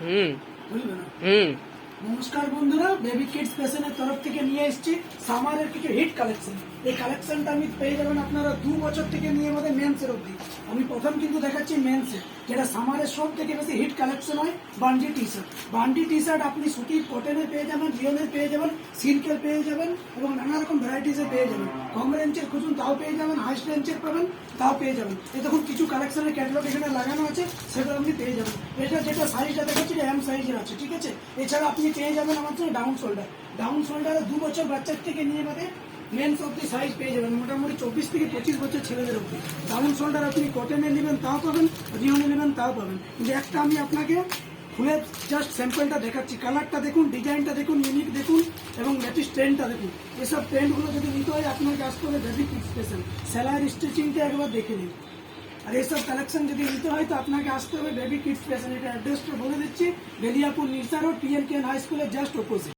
বুঝবে না। নমস্কার বন্ধুরা, বেবি কিডস ফ্যাশনের তরফ থেকে নিয়ে এসেছি সামারের কিছু হিট কালেকশন। এই কালেকশনটা আমি পেয়ে যাবেন আপনারা 2 বছর থেকে নিয়ে আমাদের মেন্সের অবধি। আমি প্রথম কিন্তু দেখাচ্ছি মেন্সের, যেটা সামারের সব থেকে বেশি হিট কালেকশন হয় বান্ডি টি শার্ট। বান্ডি টি শার্ট আপনি সুতির, কটনের পেয়ে যাবেন, রিয়নের পেয়ে যাবেন, সিল্কের পেয়ে যাবেন এবং নানা রকম ভ্যারাইটিসের পেয়ে যাবেন। কম রেঞ্জের খুঁজুন তাও পেয়ে যাবেন, হাইস্ট রেঞ্জের পাবেন তাও পেয়ে যাবেন। এই দেখুন কিছু কালেকশনের ক্যাটালগ এখানে লাগানো আছে, সেগুলো আপনি পেয়ে যাবেন। এটা যেটা সাইজটা দেখাচ্ছি এম সাইজের আছে, ঠিক আছে। এছাড়া আপনি পেয়ে যাবেন আমার জন্য ডাউন শোল্ডার। ডাউন শোল্ডারে 2 বছর বাচ্চার থেকে নিয়ে বাদে মেন্স অব্দি সাইজ পেয়ে যাবেন, মোটামুটি 24 থেকে 25 বছর ছেলেদের অব্দি। ডাউন শোল্ডার আপনি কটনে নেবেন তাও পাবেন, রিয়নে নেবেন তাও পাবেন। কিন্তু একটা আমি আপনাকে খুলে জাস্ট স্যাম্পলটা দেখাচ্ছি। কালারটা দেখুন, ডিজাইনটা দেখুন, ইউনিক দেখুন এবং লেটেস্ট ট্রেন্ডটা দেখুন। এসব ট্রেন্ডগুলো যদি নিতে হয় আপনাকে আসতে হবে বেবি কিডস ফ্যাশন। সেলাইয়ের স্টিচিংটা একবার দেখে নিন। আর এইসব কালেকশন যদি নিতে হয় তো আপনাকে আসতে হবে বেবি কিডস ফ্যাশন। এটা অ্যাড্রেসটা বলে দিচ্ছি, Beliapur Nirsa road, PNK high স্কুলের জাস্ট অপোজিট।